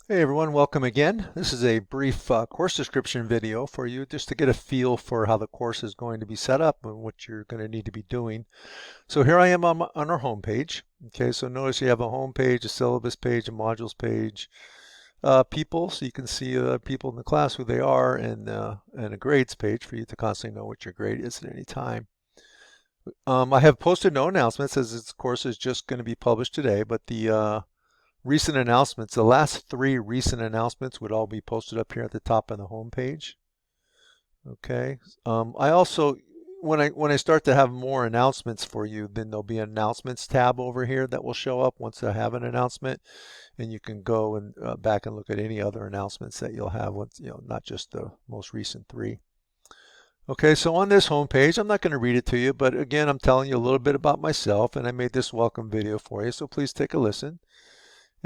Hey everyone, welcome again. This is a brief course description video for you just to get a feel for how the course is going to be set up and what you're going to need to be doing. So here I am on our home page. Okay, so notice you have a home page, a syllabus page, a modules page, people, so you can see people in the class, who they are, and a grades page for you to constantly know what your grade is at any time. I have posted no announcements as this course is just going to be published today, but the recent announcements, the last 3 recent announcements would all be posted up here at the top of the home page. Okay. I also, when I start to have more announcements for you, then there'll be an announcements tab over here that will show up once I have an announcement, and you can go and back and look at any other announcements that you'll have once, not just the most recent 3. Okay, so on this home page, I'm not going to read it to you, but again, I'm telling you a little bit about myself, and I made this welcome video for you, so please take a listen.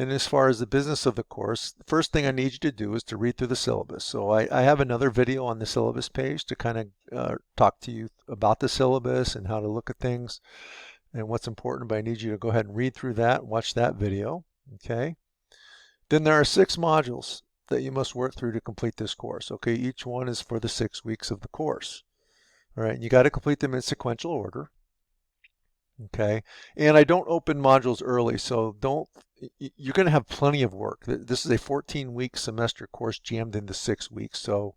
And as far as the business of the course, the first thing I need you to do is to read through the syllabus. So I have another video on the syllabus page to kind of talk to you about the syllabus and how to look at things and what's important, but I need you to go ahead and read through that, watch that video, okay? Then there are 6 modules that you must work through to complete this course, okay? Each one is for the 6 weeks of the course, all right? And you got to complete them in sequential order. Okay, and I don't open modules early, so you're going to have plenty of work. This is a 14-week semester course jammed into 6 weeks, so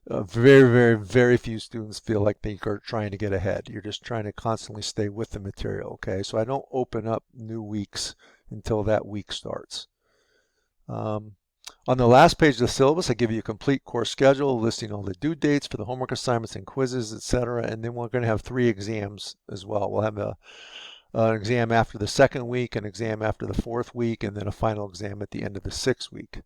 very, very, very few students feel like they are trying to get ahead. You're just trying to constantly stay with the material, okay? So I don't open up new weeks until that week starts. On the last page of the syllabus, I give you a complete course schedule listing all the due dates for the homework assignments and quizzes, etc. And then we're going to have 3 exams as well. We'll have an exam after the 2nd week, an exam after the 4th week, and then a final exam at the end of the 6th week.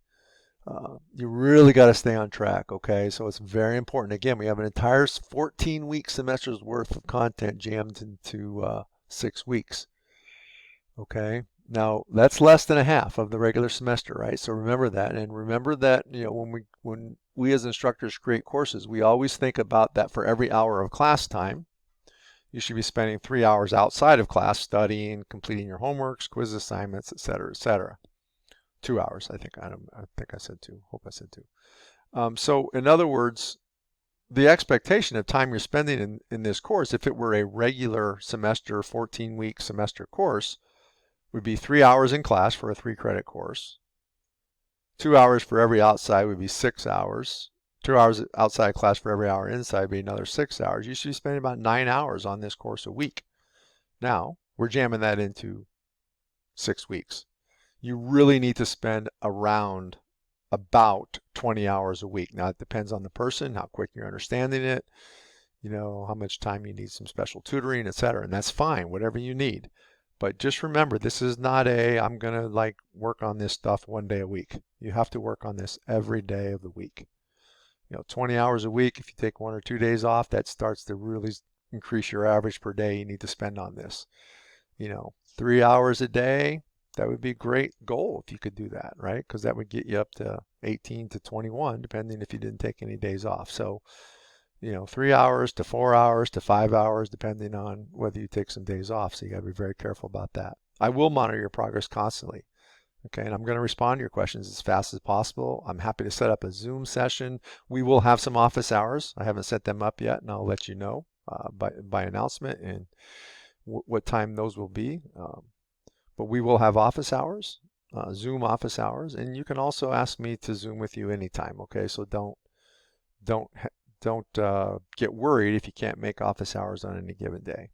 You really got to stay on track, okay? So it's very important. Again, we have an entire 14-week semester's worth of content jammed into 6 weeks, okay? Now, that's less than a half of the regular semester, right? So remember that. And remember that, when we as instructors create courses, we always think about that for every hour of class time. You should be spending 3 hours outside of class studying, completing your homeworks, quiz assignments, etc., etc. 2 hours, I think. I think I said 2. Hope I said 2. So in other words, the expectation of time you're spending in this course, if it were a regular semester, 14-week semester course, would be 3 hours in class for a 3-credit course. 2 hours for every outside would be 6 hours. 2 hours outside class for every hour inside would be another 6 hours. You should be spending about 9 hours on this course a week. Now, we're jamming that into 6 weeks. You really need to spend about 20 hours a week. Now, it depends on the person, how quick you're understanding it, how much time you need some special tutoring, etc. And that's fine, whatever you need. But just remember, this is not I'm going to work on this stuff 1 day a week. You have to work on this every day of the week. 20 hours a week, if you take 1 or 2 days off, that starts to really increase your average per day you need to spend on this. 3 hours a day, that would be a great goal if you could do that, right? Because that would get you up to 18 to 21, depending if you didn't take any days off. So 3 hours to 4 hours to 5 hours, depending on whether you take some days off. So you got to be very careful about that. I will monitor your progress constantly. Okay, and I'm going to respond to your questions as fast as possible. I'm happy to set up a Zoom session. We will have some office hours. I haven't set them up yet, and I'll let you know by announcement and what time those will be. But we will have office hours, Zoom office hours, and you can also ask me to Zoom with you anytime. Okay, so don't get worried if you can't make office hours on any given day.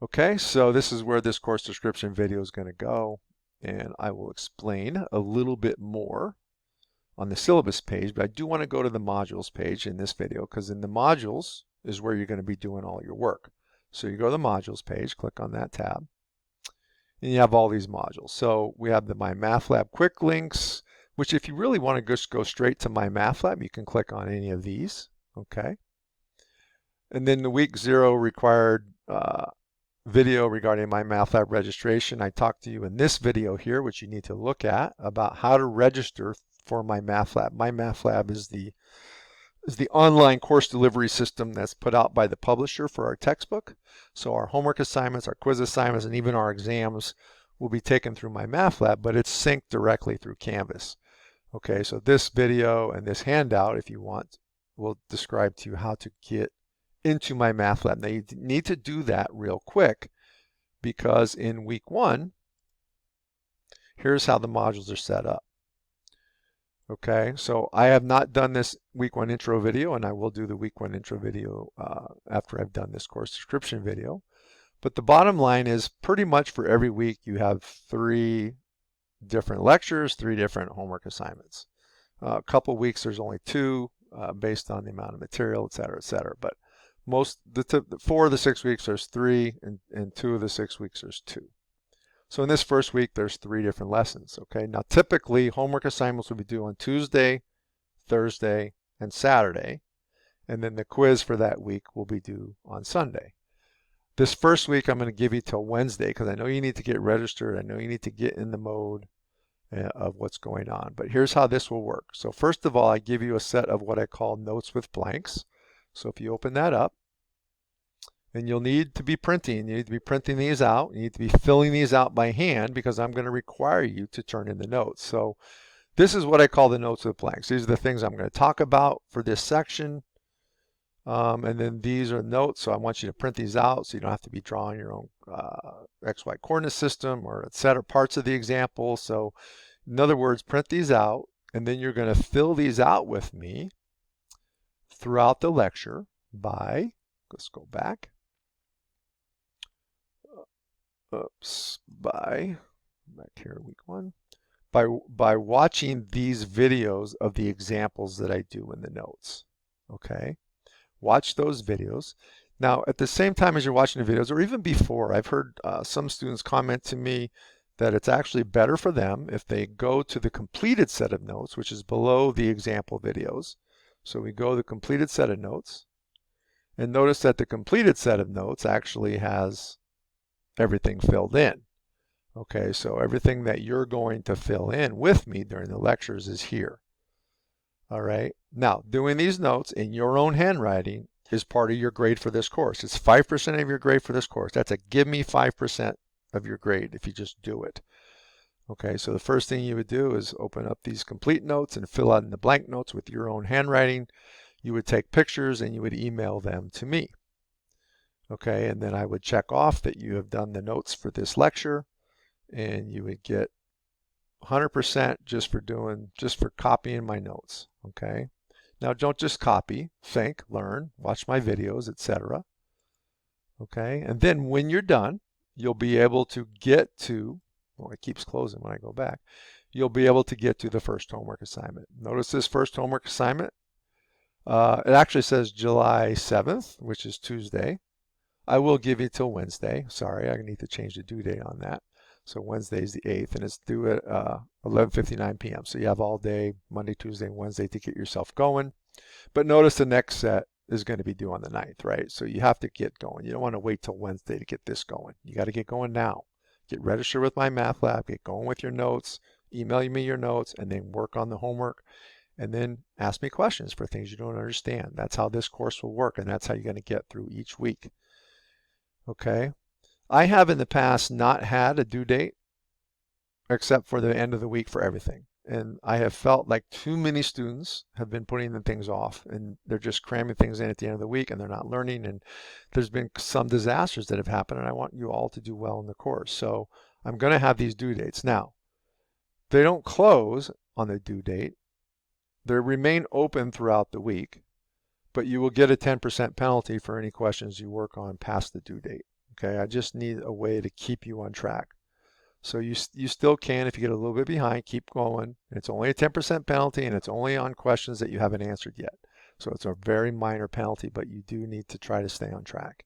Okay, so this is where this course description video is going to go, and I will explain a little bit more on the syllabus page, but I do want to go to the modules page in this video, because in the modules is where you're going to be doing all your work. So you go to the modules page, click on that tab, and you have all these modules. So we have the My Math Lab quick links, which if you really want to just go straight to My Math Lab, you can click on any of these, okay? And then the week 0 required video regarding My Math Lab registration. I talked to you in this video here, which you need to look at, about how to register for My Math Lab. My Math Lab is the online course delivery system that's put out by the publisher for our textbook. So our homework assignments, our quiz assignments, and even our exams will be taken through my math lab, but it's synced directly through Canvas. Okay, so this video and this handout, if you want, will describe to you how to get into my math lab. Now you need to do that real quick because in week 1, here's how the modules are set up. Okay, so I have not done this week 1 intro video, and I will do the week 1 intro video after I've done this course description video. But the bottom line is pretty much for every week you have 3 different lectures, 3 different homework assignments. A couple weeks there's only 2 based on the amount of material, etc., etc. But 4 of the 6 weeks there's 3, and 2 of the 6 weeks there's 2. So in this first week there's 3 different lessons. Okay, now typically homework assignments will be due on Tuesday, Thursday, and Saturday, and then the quiz for that week will be due on Sunday. This first week I'm going to give you till Wednesday because I know you need to get registered. I know you need to get in the mode of what's going on. But here's how this will work. So first of all, I give you a set of what I call notes with blanks. So if you open that up, and you'll need to be printing. You need to be printing these out. You need to be filling these out by hand because I'm going to require you to turn in the notes. So this is what I call the notes with blanks. These are the things I'm going to talk about for this section. And then these are notes, so I want you to print these out so you don't have to be drawing your own XY coordinate system or etc. parts of the example. So in other words, print these out, and then you're going to fill these out with me throughout the lecture by, let's go back, back here, week 1, by watching these videos of the examples that I do in the notes, okay? Watch those videos. Now, at the same time as you're watching the videos, or even before, I've heard some students comment to me that it's actually better for them if they go to the completed set of notes, which is below the example videos. So we go to the completed set of notes, and notice that the completed set of notes actually has everything filled in. Okay, so everything that you're going to fill in with me during the lectures is here. All right, now doing these notes in your own handwriting is part of your grade for this course. It's 5% of your grade for this course. That's a give me 5% of your grade if you just do it. Okay, so the first thing you would do is open up these complete notes and fill out in the blank notes with your own handwriting. You would take pictures and you would email them to me. Okay, and then I would check off that you have done the notes for this lecture, and you would get 100% just for copying my notes. Okay, now don't just copy, think, learn, watch my videos, etc. Okay, and then when you're done, you'll be able to get to, well, it keeps closing when I go back, you'll be able to get to the first homework assignment. Notice this first homework assignment, it actually says July 7th, which is Tuesday. I will give you till Wednesday. Sorry, I need to change the due date on that. So Wednesday is the 8th, and it's due at 11:59 p.m. So you have all day, Monday, Tuesday, and Wednesday to get yourself going. But notice the next set is going to be due on the 9th, right? So you have to get going. You don't want to wait till Wednesday to get this going. You got to get going now. Get registered with my math lab, get going with your notes, email me your notes, and then work on the homework. And then ask me questions for things you don't understand. That's how this course will work, and that's how you're going to get through each week. Okay, I have in the past not had a due date except for the end of the week for everything. And I have felt like too many students have been putting the things off, and they're just cramming things in at the end of the week, and they're not learning, and there's been some disasters that have happened, and I want you all to do well in the course. So I'm going to have these due dates. Now, they don't close on the due date. They remain open throughout the week, but you will get a 10% penalty for any questions you work on past the due date. Okay, I just need a way to keep you on track. So you still can, if you get a little bit behind, keep going. It's only a 10% penalty, and it's only on questions that you haven't answered yet. So it's a very minor penalty, but you do need to try to stay on track.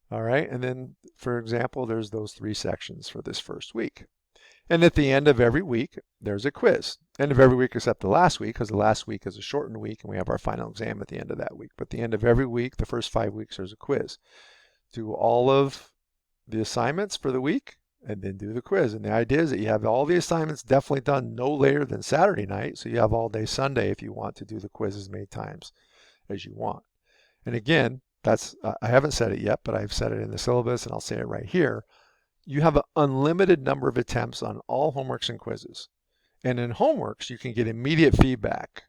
All right, and then, for example, there's those 3 sections for this first week. And at the end of every week, there's a quiz. End of every week except the last week, because the last week is a shortened week, and we have our final exam at the end of that week. But at the end of every week, the first 5 weeks, there's a quiz. Do all of the assignments for the week, and then do the quiz. And the idea is that you have all the assignments definitely done no later than Saturday night, so you have all day Sunday if you want to do the quiz as many times as you want. And again, that's I haven't said it yet, but I've said it in the syllabus, and I'll say it right here. you have an unlimited number of attempts on all homeworks and quizzes. And in homeworks, you can get immediate feedback.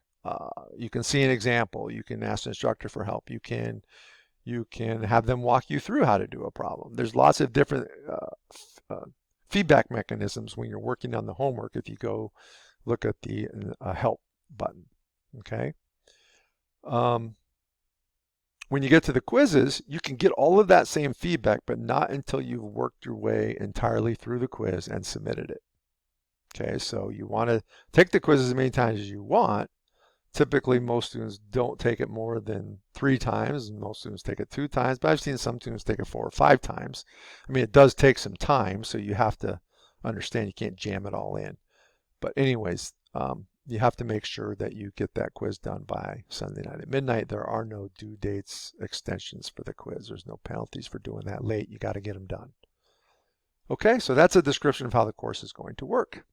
You can see an example. You can ask the instructor for help. You can have them walk you through how to do a problem. There's lots of different feedback mechanisms when you're working on the homework if you go look at the help button. Okay. When you get to the quizzes, you can get all of that same feedback, but not until you've worked your way entirely through the quiz and submitted it. Okay, so you want to take the quiz as many times as you want. Typically, most students don't take it more than 3 times, and most students take it 2 times, but I've seen some students take it 4 or 5 times. I mean, it does take some time, so you have to understand you can't jam it all in. But anyways, you have to make sure that you get that quiz done by Sunday night at midnight. There are no due dates extensions for the quiz. There's no penalties for doing that late. You got to get them done. Okay, so that's a description of how the course is going to work.